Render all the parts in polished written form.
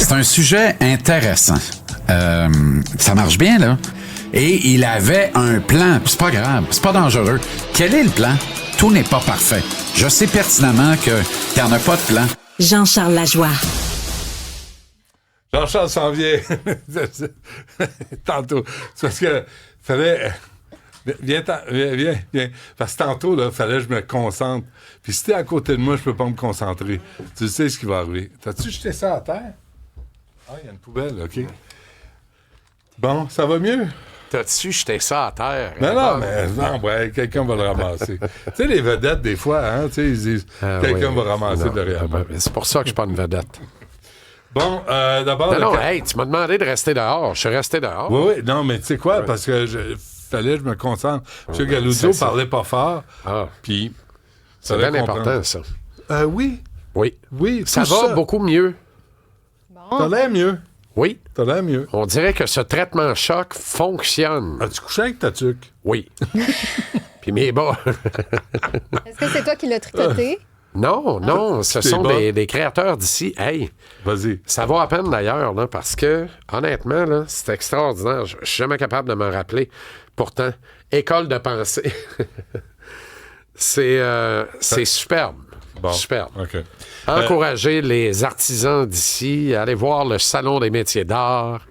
C'est un sujet intéressant. Ça marche bien, là. Et il avait un plan. C'est pas grave, c'est pas dangereux. Quel est le plan? Tout n'est pas parfait. Je sais pertinemment qu'il n'y en a pas de plan. Jean-Charles Lajoie. Jean-Charles s'en vient. Tantôt. C'est parce que fallait... Viens. Parce que tantôt, là, fallait que je me concentre. Puis si t'es à côté de moi, je peux pas me concentrer. Tu sais ce qui va arriver. T'as-tu jeté ça à terre? Ah, il y a une poubelle, OK. Bon, ça va mieux? T'as-tu jeté ça à terre? Ouais, quelqu'un va le ramasser. Tu sais, les vedettes, des fois, hein, tu sais, ils disent quelqu'un va ramasser derrière moi. C'est pour ça que je suis pas une vedette. Bon, d'abord... Non, hey, tu m'as demandé de rester dehors. Je suis resté dehors. Oui, non, mais tu sais quoi? Parce que fallait que je me concentre. M. Galuzzo parlait pas fort. Puis... C'est bien important, ça. Oui. Oui, ça va beaucoup mieux. Bon. T'as l'air mieux. Oui. T'as l'air mieux. On dirait que ce traitement choc fonctionne. As-tu couché avec ta tuque? Oui. Puis mes bas. Est-ce que c'est toi qui l'as tricoté? Non, ce sont des créateurs d'ici. Hey, vas-y. Ça vaut à peine d'ailleurs, là, parce que, honnêtement, là, c'est extraordinaire. Je suis jamais capable de me rappeler. Pourtant, école de pensée. C'est superbe. Bon, superbe. OK. Encourager les artisans d'ici, aller voir le Salon des métiers d'art.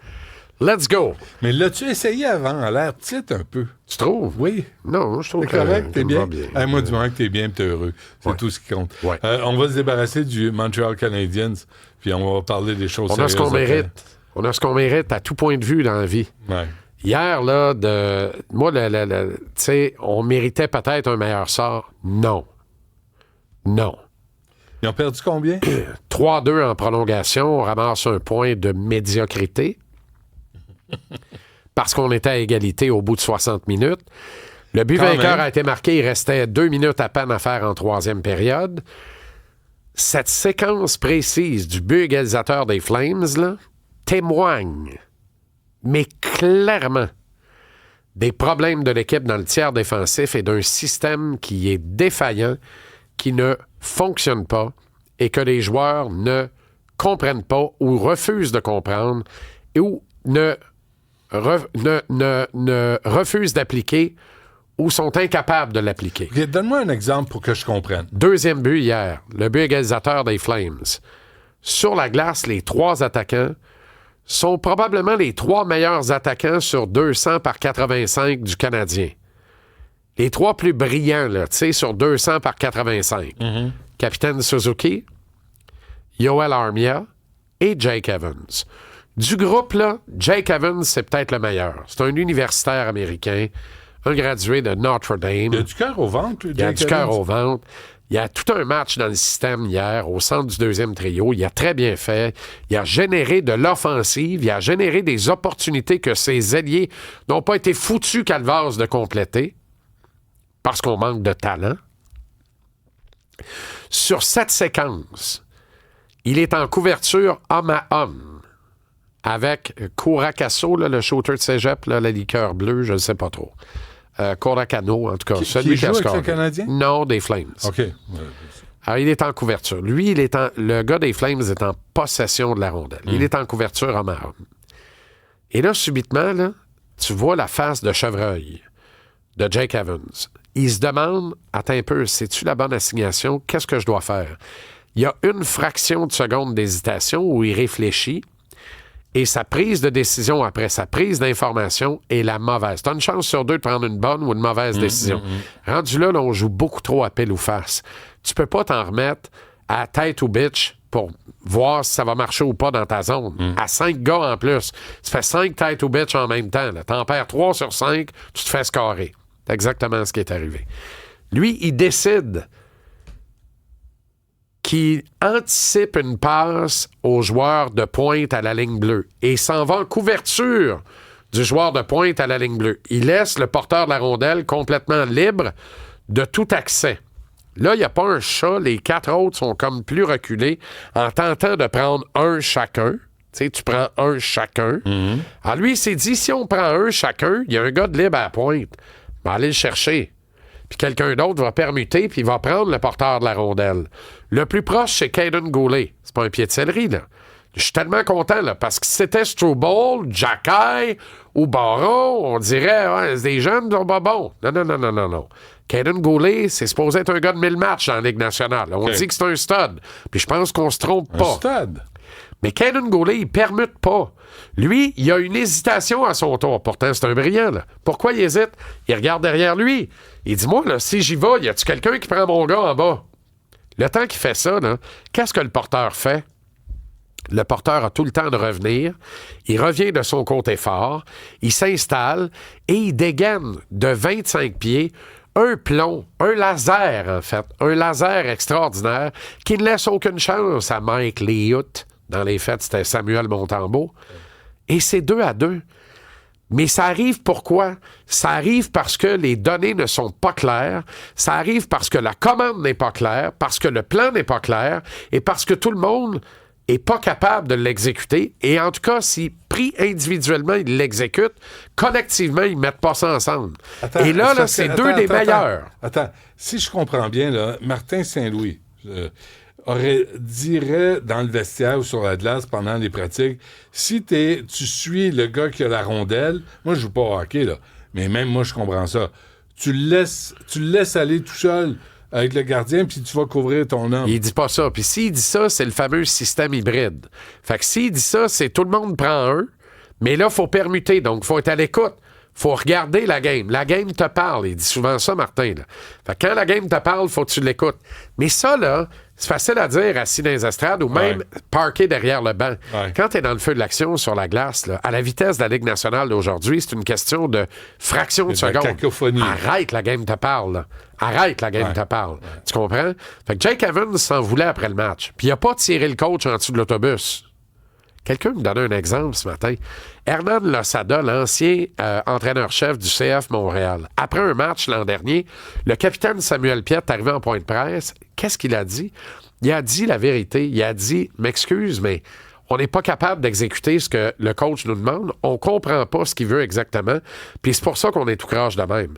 Let's go! Mais l'as-tu essayé avant? À l'air titre un peu. Tu trouves? Oui. Non, je trouve que... C'est correct, t'es bien? Moi, du moment que t'es bien et t'es heureux. C'est tout ce qui compte. Ouais. On va se débarrasser du Montreal Canadiens, puis on va parler des choses sérieuses. On a ce qu'on mérite à tout point de vue dans la vie. Ouais. Hier, là, moi, tu sais, on méritait peut-être un meilleur sort. Non. Ils ont perdu combien? 3-2 en prolongation. On ramasse un point de médiocrité. Parce qu'on était à égalité au bout de 60 minutes. Le but vainqueur a été marqué. Il restait 2 minutes à peine à faire en troisième période. Cette séquence précise du but égalisateur des Flames, là, témoigne, mais clairement, des problèmes de l'équipe dans le tiers défensif et d'un système qui est défaillant, qui ne fonctionne pas et que les joueurs ne comprennent pas ou refusent de comprendre ou ne refusent d'appliquer ou sont incapables de l'appliquer. Okay, donne-moi un exemple pour que je comprenne. Deuxième but hier, le but égalisateur des Flames. Sur la glace, les 3 attaquants sont probablement les 3 meilleurs attaquants sur 200 par 85 du Canadien. Les 3 plus brillants, là, tu sais, sur 200 par 85. Mm-hmm. Capitaine Suzuki, Yoel Armia et Jake Evans. Du groupe, là, Jake Evans, c'est peut-être le meilleur. C'est un universitaire américain, un gradué de Notre Dame. Il a du cœur au ventre, Il a du cœur au ventre. Il y a tout un match dans le système hier, au centre du deuxième trio. Il a très bien fait. Il a généré de l'offensive. Il a généré des opportunités que ses alliés n'ont pas été foutus calvas de compléter parce qu'on manque de talent. Sur cette séquence, il est en couverture homme à homme avec Curacasso, le shooter de cégep, la liqueur bleue, je ne sais pas trop. Coracano, en tout cas. Qui joue avec le Canadien? Non, des Flames. OK. Alors, il est en couverture. Lui, le gars des Flames est en possession de la rondelle. Il est en couverture homme à homme. Et là, subitement, là, tu vois la face de chevreuil de Jake Evans. Il se demande, attends un peu, c'est-tu la bonne assignation? Qu'est-ce que je dois faire? Il y a une fraction de seconde d'hésitation où il réfléchit. Et sa prise de décision après sa prise d'information est la mauvaise. Tu as une chance sur 2 de prendre une bonne ou une mauvaise décision. Rendu là, on joue beaucoup trop à pile ou face. Tu peux pas t'en remettre à tête ou bitch pour voir si ça va marcher ou pas dans ta zone. À 5 gars en plus. Tu fais 5 tête ou bitch en même temps. T'en perds 3 sur 5, tu te fais scorer. C'est exactement ce qui est arrivé. Lui, il décide qui anticipe une passe au joueur de pointe à la ligne bleue et s'en va en couverture du joueur de pointe à la ligne bleue. Il laisse le porteur de la rondelle complètement libre de tout accès. Là, il n'y a pas un chat. Les 4 autres sont comme plus reculés en tentant de prendre un chacun. Tu sais, tu prends un chacun. Alors lui, il s'est dit, si on prend un chacun, il y a un gars de libre à la pointe. On va aller le chercher. Puis quelqu'un d'autre va permuter, puis il va prendre le porteur de la rondelle. Le plus proche, c'est Caden Goulet. C'est pas un pied de céleri, là. Je suis tellement content, là, parce que si c'était Struble, Jacky ou Barrow, on dirait, ouais, c'est des jeunes, ils sont pas bons. Non. Caden Goulet, c'est supposé être un gars de 1000 matchs dans la Ligue nationale. On dit que c'est un stud. Puis je pense qu'on se trompe pas. Un stud? Mais Caden Goulet, il permute pas. Lui, il a une hésitation à son tour. Pourtant, c'est un brillant, là. Pourquoi il hésite? Il regarde derrière lui. Il dit, moi, là, si j'y vais, y a-tu quelqu'un qui prend mon gars en bas? Le temps qu'il fait ça, là, qu'est-ce que le porteur fait? Le porteur a tout le temps de revenir. Il revient de son côté fort. Il s'installe et il dégaine de 25 pieds un plomb, un laser, en fait. Un laser extraordinaire qui ne laisse aucune chance à Mike Liut. Dans les faits, c'était Samuel Montembeault. Et c'est 2-2. Mais ça arrive pourquoi? Ça arrive parce que les données ne sont pas claires. Ça arrive parce que la commande n'est pas claire, parce que le plan n'est pas clair et parce que tout le monde est pas capable de l'exécuter. Et en tout cas, si pris individuellement, ils l'exécutent, collectivement, ils mettent pas ça ensemble. Et là, c'est deux des meilleurs. Attends, si je comprends bien, là, Martin Saint-Louis dirait dans le vestiaire ou sur la glace pendant les pratiques, si tu suis le gars qui a la rondelle, moi je joue pas au hockey, là, mais même moi je comprends ça, tu le laisses aller tout seul avec le gardien, puis tu vas couvrir ton homme. Il dit pas ça. Puis s'il dit ça, c'est le fameux système hybride. Fait que s'il dit ça, c'est tout le monde prend un, mais là, il faut permuter, donc il faut être à l'écoute. Faut regarder la game. La game te parle. Il dit souvent ça, Martin. Là. Fait que quand la game te parle, faut que tu l'écoutes. Mais ça, là, c'est facile à dire assis dans les estrades ou même parqué derrière le banc. Ouais. Quand tu es dans le feu de l'action sur la glace, là, à la vitesse de la Ligue nationale d'aujourd'hui, c'est une question de fraction de seconde. Cacophonie. Arrête, la game te parle. Là. Arrête, la game te parle. Ouais. Tu comprends? Fait que Jake Evans s'en voulait après le match. Puis il a pas tiré le coach en dessous de l'autobus. Quelqu'un me donnait un exemple ce matin. Hernan Losada, l'ancien entraîneur-chef du CF Montréal. Après un match l'an dernier, le capitaine Samuel Piette est arrivé en point de presse. Qu'est-ce qu'il a dit? Il a dit la vérité. Il a dit, m'excuse, mais on n'est pas capable d'exécuter ce que le coach nous demande. On comprend pas ce qu'il veut exactement. Puis c'est pour ça qu'on est tout croche de même.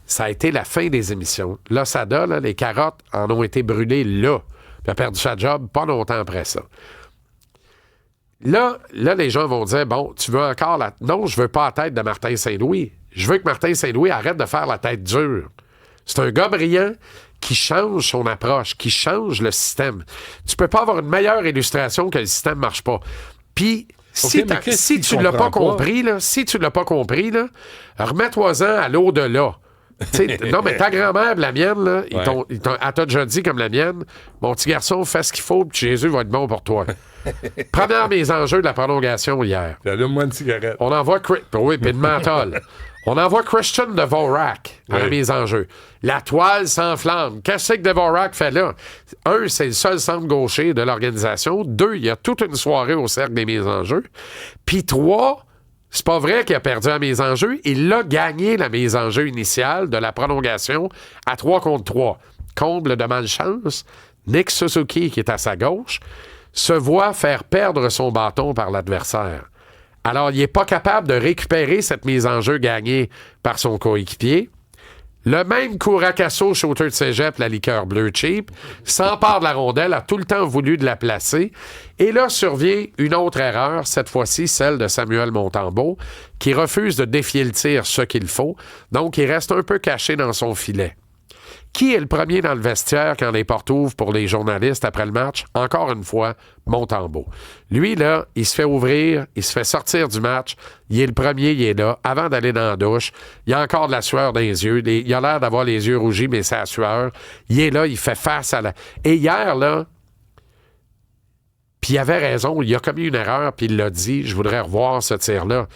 Ça a été la fin des émissions. Losada, là, les carottes en ont été brûlées là. Puis il a perdu sa job pas longtemps après ça. Là, les gens vont dire, bon, tu veux encore la... Non, je veux pas la tête de Martin Saint-Louis. Je veux que Martin Saint-Louis arrête de faire la tête dure. C'est un gars brillant qui change son approche, qui change le système. Tu peux pas avoir une meilleure illustration que le système marche pas. Puis, si tu l'as pas compris, là, remets-toi-en à l'au-delà. Non, mais ta grand-mère, la mienne, là, elle t'a déjà dit comme la mienne, mon petit garçon, fais ce qu'il faut, puis Jésus va être bon pour toi. Première mise en jeu de la prolongation hier. Allume-moi une cigarette. On envoie... Oui, puis de menthol. On envoie Christian Dvorak à la mise en jeu. La toile s'enflamme. Qu'est-ce que Dvorak fait là? Un, c'est le seul centre gaucher de l'organisation. Deux, il y a toute une soirée au cercle des mises en jeu. Puis trois... C'est pas vrai qu'il a perdu la mise en jeu. Il a gagné la mise en jeu initiale de la prolongation à 3 contre 3. Comble de malchance, Nick Suzuki, qui est à sa gauche, se voit faire perdre son bâton par l'adversaire. Alors, il n'est pas capable de récupérer cette mise en jeu gagnée par son coéquipier. Le même Curacasso, shooter de cégep, la liqueur bleue cheap, s'empare de la rondelle, a tout le temps voulu de la placer. Et là survient une autre erreur, cette fois-ci celle de Samuel Montembeault, qui refuse de défier le tir ce qu'il faut. Donc, il reste un peu caché dans son filet. Qui est le premier dans le vestiaire quand les portes ouvrent pour les journalistes après le match? Encore une fois, Montembeault. Lui, là, il se fait ouvrir, il se fait sortir du match. Il est le premier, il est là. Avant d'aller dans la douche, il a encore de la sueur dans les yeux. Il a l'air d'avoir les yeux rougis, mais c'est la sueur. Il est là, il fait face à la... Et hier, là, puis il avait raison, il a commis une erreur, puis il l'a dit, je voudrais revoir ce tir-là.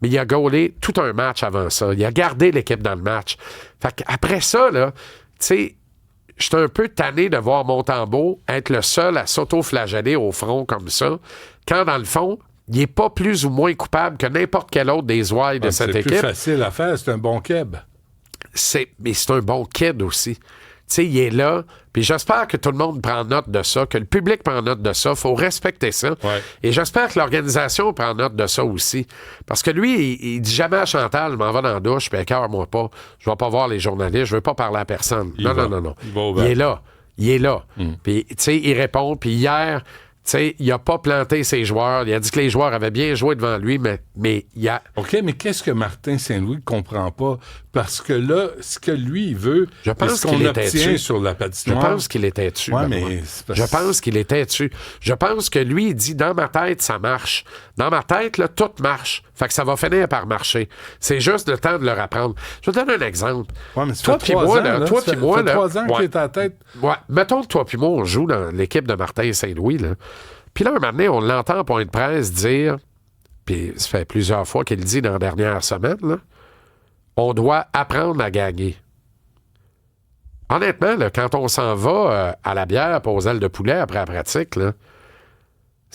Mais il a gaulé tout un match avant ça. Il a gardé l'équipe dans le match. Fait qu'après ça, là, tu sais, j'étais un peu tanné de voir Montembeault être le seul à s'auto-flageller au front comme ça, quand dans le fond, il n'est pas plus ou moins coupable que n'importe quel autre des ouailles de cette équipe. C'est plus facile à faire, c'est un bon keb. Mais c'est un bon kid aussi. Tu sais, il est là. Puis j'espère que tout le monde prend note de ça, que le public prend note de ça. Il faut respecter ça. Ouais. Et j'espère que l'organisation prend note de ça aussi. Parce que lui, il dit jamais à Chantal, je m'en vais dans la douche, puis écœure-moi pas. Je vais pas voir les journalistes, je veux pas parler à personne. Non. Il est là. Puis, tu sais, il répond. Puis hier, sais, il n'a pas planté ses joueurs. Il a dit que les joueurs avaient bien joué devant lui, mais il y a... OK, mais qu'est-ce que Martin Saint-Louis ne comprend pas? Parce que là, ce que lui, il veut, je pense c'est ce qu'on obtient sur la Je patinoire. pense qu'il était dessus. Ouais, Benoît. mais c'est parce- Je pense qu'il était dessus. Je pense que lui, il dit, dans ma tête, ça marche. Dans ma tête, là, tout marche. Fait que ça va finir par marcher. C'est juste le temps de leur apprendre. Je vais te donner un exemple. Ouais, mais ça Toi fait puis 3 moi, ans, là, là. toi Ça puis fait moi, là, 3 ans ouais. qu'il est à tête. Ouais. Mettons que toi puis moi, on joue dans l'équipe de Martin Saint-Louis, là. Puis là, un moment donné, on l'entend en point de presse dire, puis ça fait plusieurs fois qu'il le dit dans la dernière semaine, là, on doit apprendre à gagner. Honnêtement, là, quand on s'en va à la bière pour aux ailes de poulet après la pratique, là,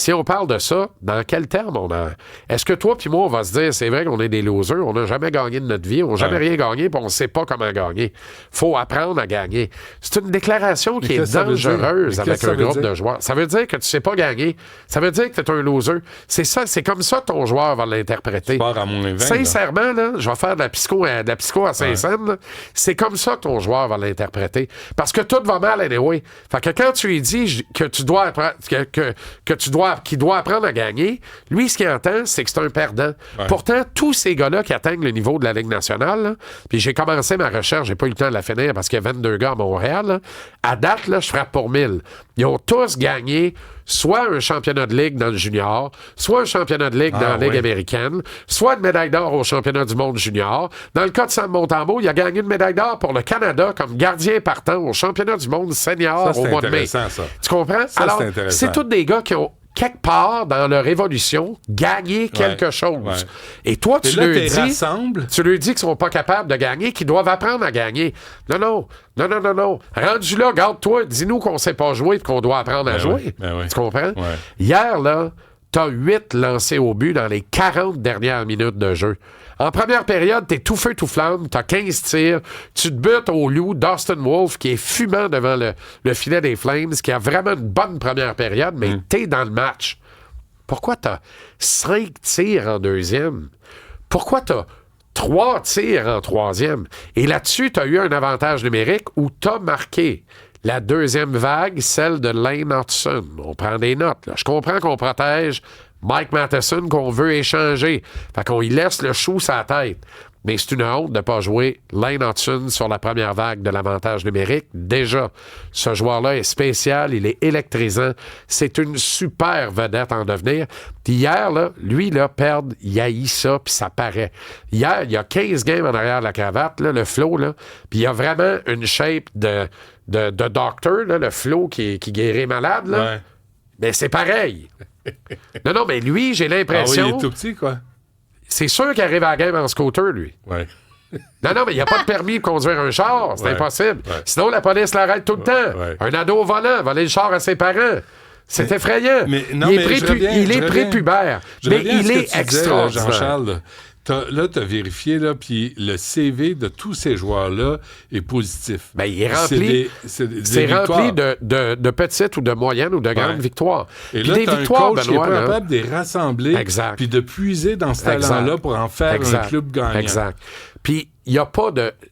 si on parle de ça, dans quel terme on a... Est-ce que toi puis moi, on va se dire, c'est vrai qu'on est des losers, on n'a jamais gagné de notre vie, on n'a jamais rien gagné, puis on ne sait pas comment gagner. Faut apprendre à gagner. C'est une déclaration qui est qu'est-ce que ça veut dire? dangereuse Mais avec qu'est-ce que un ça veut groupe dire? de joueurs. Ça veut dire que tu ne sais pas gagner. Ça veut dire que tu es un loser. C'est ça, c'est comme ça que ton joueur va l'interpréter. Pars à mon événement. Sincèrement, là, je vais faire de la psycho à Saint-Saëns. là. C'est comme ça que ton joueur va l'interpréter. Parce que tout va mal anyway. Fait que quand tu lui dis que tu dois apprendre, qu'il doit apprendre à gagner, lui, ce qu'il entend, c'est que c'est un perdant. Ouais. Pourtant, tous ces gars-là qui atteignent le niveau de la Ligue nationale, là, puis j'ai commencé ma recherche, j'ai pas eu le temps de la finir parce qu'il y a 22 gars à Montréal, là. À date, là, je frappe pour 1000. Ils ont tous gagné soit un championnat de Ligue dans le junior, soit un championnat de Ligue dans la Ligue américaine, soit une médaille d'or au championnat du monde junior. Dans le cas de Sam Montembeau, il a gagné une médaille d'or pour le Canada comme gardien partant au championnat du monde senior Ça, au c'est mois de mai. intéressant, ça. Tu comprends? Ça, Alors, c'est intéressant. c'est tous des gars qui ont quelque part dans leur évolution gagné quelque chose. ouais. Et toi, Et tu là, leur t'es dis... rassembles. Tu lui dis qu'ils sont pas capables de gagner, qu'ils doivent apprendre à gagner. Non. Rendu là, garde-toi, dis-nous qu'on sait pas jouer et qu'on doit apprendre à jouer. oui. Tu comprends? Ouais. Hier, là, t'as 8 lancés au but dans les 40 dernières minutes de jeu. En première période, t'es tout feu, tout flamme, t'as 15 tirs, tu te butes au loup d'Austin Wolf, qui est fumant devant le filet des Flames, qui a vraiment une bonne première période, mais t'es dans le match. Pourquoi t'as 5 tirs en deuxième? Pourquoi t'as 3 tirs en troisième? Et là-dessus, t'as eu un avantage numérique où t'as marqué. La deuxième vague, celle de Lane Hudson. On prend des notes, là. Je comprends qu'on protège Mike Matheson, qu'on veut échanger. Fait qu'on y laisse le chou sur la tête. Mais c'est une honte de ne pas jouer Lane Hudson sur la première vague de l'avantage numérique. Déjà, ce joueur-là est spécial, il est électrisant. C'est une super vedette en devenir. Puis hier, là, lui, là, perdre, il haït ça, puis ça paraît. Hier, il y a 15 games en arrière de la cravate, là, le flow, là, puis il y a vraiment une shape de doctor, là, le flow qui guérit malade, là. Ouais. Mais c'est pareil. Non, mais lui, j'ai Ah oui, l'impression... il est tout petit, quoi. C'est sûr qu'il arrive à la game en scooter, lui. Ouais. Non, mais il n'y a pas de permis de conduire un char. C'est Ouais. impossible. Ouais. Sinon, la police l'arrête tout le temps. Ouais. Un ado au volant, voler le char à ses parents. C'est effrayant. Mais, non, il mais je reviens, il je est reviens. prépubère. Je Mais reviens à il ce que est tu disais, là, extraordinaire. Jean-Charles, là. T'as vérifié, là, puis le CV de tous ces joueurs-là est positif. Ben, il est rempli. C'est C'est rempli victoires. de petites ou de moyennes ou de grandes Ouais. victoires. Et Puis là, des t'as victoires, un coach qui est Benoît, pas là, capable de les rassembler, Exact. puis de puiser dans ce talent-là pour en faire un club gagnant. Exact. Puis, il n'y a pas de... Tu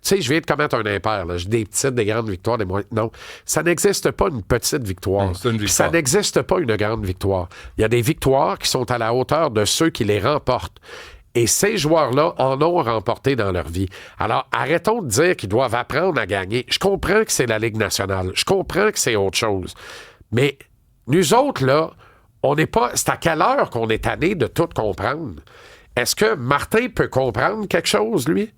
sais, je viens de commettre un impair. Là. J'ai des petites, des grandes victoires, des moyennes. Non, ça n'existe pas une petite victoire. Non, c'est une Puis victoire. ça n'existe pas une grande victoire. Il y a des victoires qui sont à la hauteur de ceux qui les remportent. Et ces joueurs-là en ont remporté dans leur vie. Alors, arrêtons de dire qu'ils doivent apprendre à gagner. Je comprends que c'est la Ligue nationale. Je comprends que c'est autre chose. Mais nous autres, là, on n'est pas... C'est à quelle heure qu'on est tanné de tout comprendre? Est-ce que Martin peut comprendre quelque chose, lui?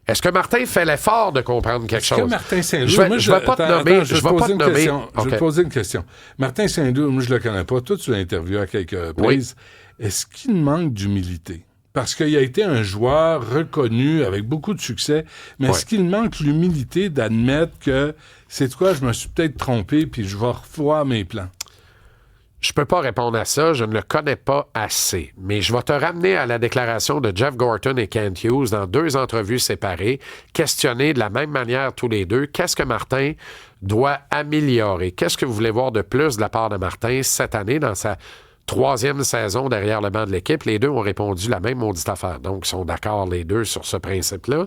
Est-ce que Martin fait l'effort de comprendre quelque Est-ce chose? que Martin Saint-Louis... Je vais, moi, je vais pas te nommer. Je vais pas te nommer. Je vais OK. te poser une question. Martin Saint-Louis, moi, je le connais pas. Toi, tu l'as interviewé à quelques reprises. Est-ce qu'il manque d'humilité? Parce qu'il a été un joueur reconnu avec beaucoup de succès, mais est-ce qu'il manque l'humilité d'admettre que, c'est quoi, je me suis peut-être trompé, puis je vais revoir mes plans? Je peux pas répondre à ça, je ne le connais pas assez. Mais je vais te ramener à la déclaration de Jeff Gorton et Kent Hughes dans 2 entrevues séparées, questionnés de la même manière tous les deux. Qu'est-ce que Martin doit améliorer? Qu'est-ce que vous voulez voir de plus de la part de Martin cette année dans sa 3e saison derrière le banc de l'équipe? Les deux ont répondu la même maudite affaire. Donc, ils sont d'accord les deux sur ce principe-là.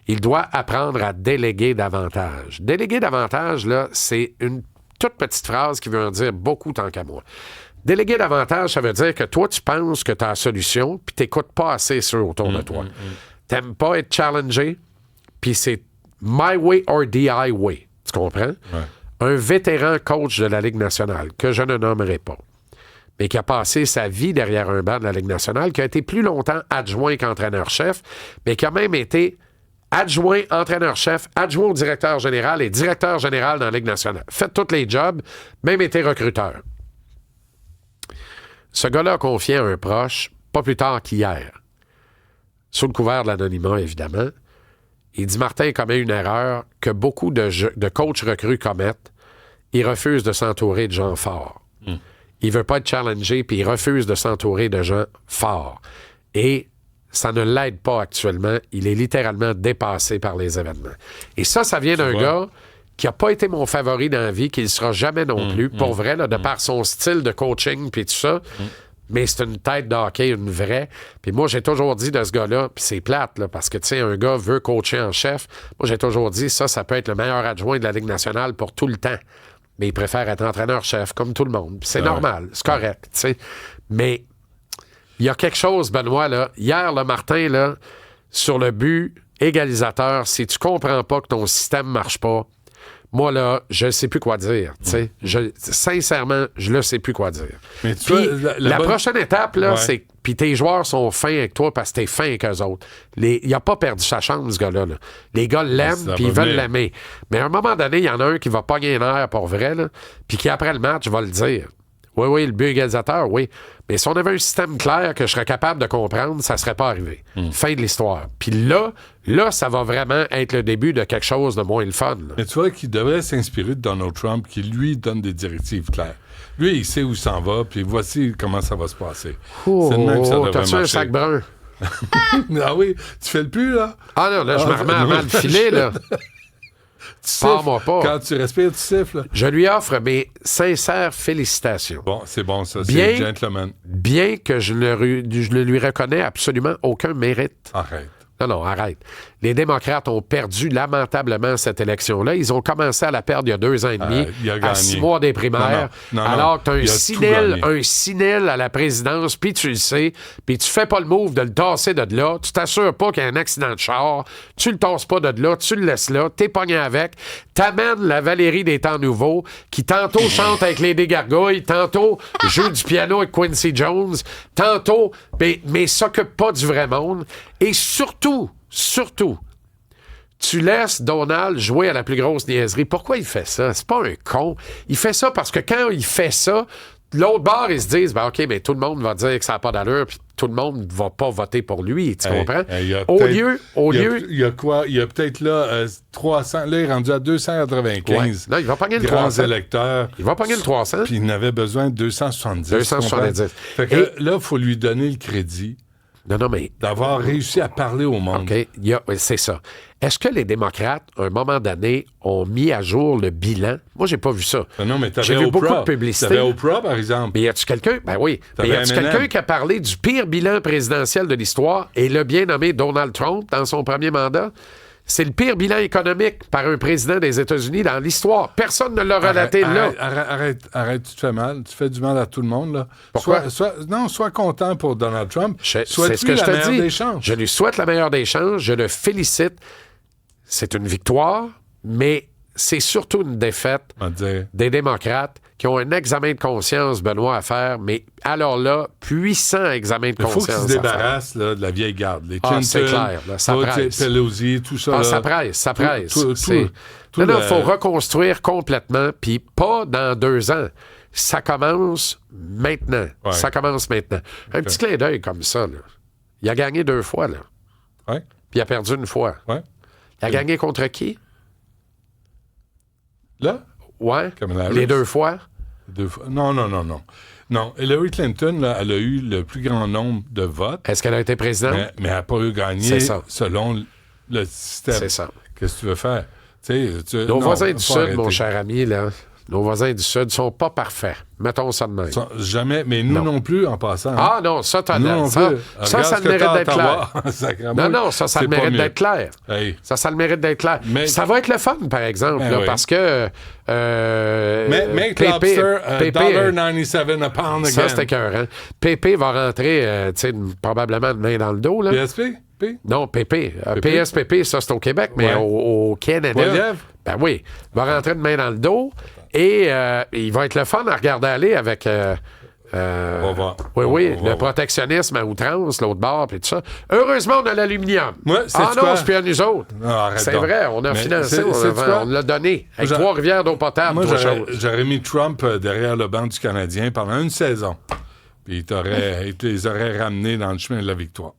Il doit apprendre à déléguer davantage. Déléguer davantage, là, c'est une toute petite phrase qui veut en dire beaucoup tant qu'à moi. Déléguer davantage, ça veut dire que toi, tu penses que tu as la solution, puis tu n'écoutes pas assez ceux autour de toi. T'aimes pas être challengé, puis c'est my way or the highway. Tu comprends? Ouais. Un vétéran coach de la Ligue nationale, que je ne nommerai pas, mais qui a passé sa vie derrière un banc de la Ligue nationale, qui a été plus longtemps adjoint qu'entraîneur-chef, mais qui a même été adjoint, entraîneur-chef, adjoint au directeur général et directeur général dans la Ligue nationale. Fait tous les jobs, même été recruteur. Ce gars-là a confié à un proche, pas plus tard qu'hier, sous le couvert de l'anonymat, évidemment. Il dit « Martin commet une erreur que beaucoup de coachs recrues commettent. Il refuse de s'entourer de gens forts. Il veut pas être challengé, puis il refuse de s'entourer de gens forts. Et ça ne l'aide pas actuellement. Il est littéralement dépassé par les événements. Et ça vient d'un gars qui n'a pas été mon favori dans la vie, qui ne sera jamais non plus, pour vrai, là, de par son style de coaching puis tout ça. Mais c'est une tête de hockey, une vraie. Puis moi, j'ai toujours dit de ce gars-là, puis c'est plate, là, parce que, tu sais, un gars veut coacher en chef. Moi, j'ai toujours dit, ça peut être le meilleur adjoint de la Ligue nationale pour tout le temps. Mais il préfère être entraîneur-chef, comme tout le monde. Puis c'est normal, c'est correct, tu sais. Mais il y a quelque chose, Benoît, là. Hier, le Martin, là, sur le but égalisateur, si tu comprends pas que ton système marche pas, moi, là, je ne sais plus quoi dire. Sincèrement, je ne sais plus quoi dire. Mais tu Puis, vois, la prochaine étape, là, Ouais. c'est puis tes joueurs sont fins avec toi parce que t'es fin avec eux autres. Il n'a pas perdu sa chance, ce gars-là. Là. Les gars l'aiment, Ça puis va ils veulent venir. l'aimer. Mais à un moment donné, il y en a un qui va pogner un air pour vrai, là, puis qui, après le match, va le dire. Oui, le but égalisateur, oui. Mais si on avait un système clair que je serais capable de comprendre, ça ne serait pas arrivé. Fin de l'histoire. Puis là, ça va vraiment être le début de quelque chose de moins le fun. Là. Mais tu vois qu'il devrait s'inspirer de Donald Trump, qui lui donne des directives claires. Lui, il sait où il s'en va, puis voici comment ça va se passer. C'est de même que ça devrait t'as-tu un marcher. sac brun? Ah oui, tu fais le plus, là? Ah non, là, je me remets à mal filer, là. Pars-moi pas. Quand tu respires, tu siffles. Je lui offre mes sincères félicitations. Bon, c'est bon, ça. Bien- C'est gentleman. Bien que je ne lui reconnais absolument aucun mérite. Arrête. Non, arrête. Les démocrates ont perdu lamentablement cette élection-là. Ils ont commencé à la perdre il y a 2 ans et demi, il a à gagné. 6 mois des primaires, Non, alors que tu as il a tout gagné. un sinel à la présidence, puis tu le sais, puis tu fais pas le move de le tasser de là, tu t'assures pas qu'il y a un accident de char, tu le tasses pas de là, tu le laisses là, t'es pogné avec, t'amènes la Valérie des Temps Nouveaux, qui tantôt chante avec les Gargouilles, tantôt joue du piano avec Quincy Jones, tantôt, mais s'occupe pas du vrai monde, et surtout, tu laisses Donald jouer à la plus grosse niaiserie. Pourquoi il fait ça? C'est pas un con. Il fait ça parce que quand il fait ça, l'autre bord, ils se disent, ben OK, mais tout le monde va dire que ça n'a pas d'allure, puis tout le monde ne va pas voter pour lui. Tu comprends? il y a Au peut-être- lieu... Il y a quoi? Il y a peut-être là 300. Là, il est rendu à 295. Ouais. Non, il va pogner le grands 300. électeurs. Il va pogner le 300. Puis il en avait besoin de 270. 270. tu comprends? Fait que là, il faut lui donner le crédit Non, mais... d'avoir réussi à parler au monde. OK, c'est ça. Est-ce que les démocrates, à un moment donné, ont mis à jour le bilan? Moi, j'ai pas vu ça. Non, mais J'ai t'avais vu beaucoup Oprah. de publicité. T'avais Oprah, par exemple. Mais y a-tu quelqu'un? Ben oui. Mais y a-tu T'avais quelqu'un M&M. qui a parlé du pire bilan présidentiel de l'histoire et le bien nommé Donald Trump dans son premier mandat? C'est le pire bilan économique par un président des États-Unis dans l'histoire. Personne ne l'a relaté là. Arrête, tu te fais mal. Tu fais du mal à tout le monde, là. Pourquoi? Sois content pour Donald Trump. C'est Souhaite-lui ce que je la te meilleure dis. des chances. Je lui souhaite la meilleure des chances. Je le félicite. C'est une victoire, mais c'est surtout une défaite On va dire. des démocrates qui ont un examen de conscience, Benoît, à faire, mais alors là, puissant examen de Il faut conscience. qu'ils se à faire. débarrassent là, de la vieille garde. Les Ah, Clinton, c'est clair, là, ça presse. Pelosi, tout ça. Ah, là. ça presse, ça presse. tout Non, le- il faut reconstruire complètement, puis pas dans 2 ans. Ça commence maintenant. Ouais. Ça commence maintenant. Un petit clin d'œil comme ça, là. Il a gagné 2 fois, là. Ouais, Puis il a perdu 1 fois. ouais. Il a gagné contre qui? Là, Ouais. Kamala Harris. Les 2 fois. 2 fois. Non. Non, Hillary Clinton, là, elle a eu le plus grand nombre de votes, Est-ce qu'elle a été présidente? mais elle n'a pas eu gagné C'est ça. selon le système. C'est ça. Qu'est-ce que tu veux faire? Tu sais, Nos non, voisins du faut Sud, arrêter. mon cher ami, là, nos voisins du Sud, sont pas parfaits. Mettons ça de même. Jamais, mais nous non plus, en passant. Ah non, ça, t'as l'air. Ça le mérite d'être clair. Non, ça le mérite d'être clair. Hey. Ça le mérite d'être clair. Mais ça va être le fun, par exemple, là, parce que... Make lobster $1.97 a pound again. Ça, c'était écœurant. Pépé va rentrer, probablement de main dans le dos. Là. PSP? Non, Pépé. PSPP, ça, c'est au Québec, mais au Canada... Poilievre? Ben oui. Il va rentrer de main dans le dos et il va être le fun à regarder aller avec... on va voir. Le protectionnisme à outrance, l'autre bord, puis tout ça. Heureusement, on a l'aluminium. C'est plus à nous autres. C'est vrai, on a financé, on l'a donné. Avec Trois-Rivières d'eau potable. Moi, j'aurais mis Trump derrière le banc du Canadien pendant une saison. Puis il les aurait ramenés dans le chemin de la victoire.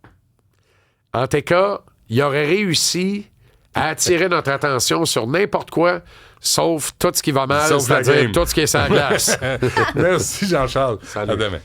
En tout cas, il aurait réussi à attirer notre attention sur n'importe quoi, sauf tout ce qui va mal, c'est-à-dire tout ce qui est sur la glace. Merci, Jean-Charles. Salut. À demain.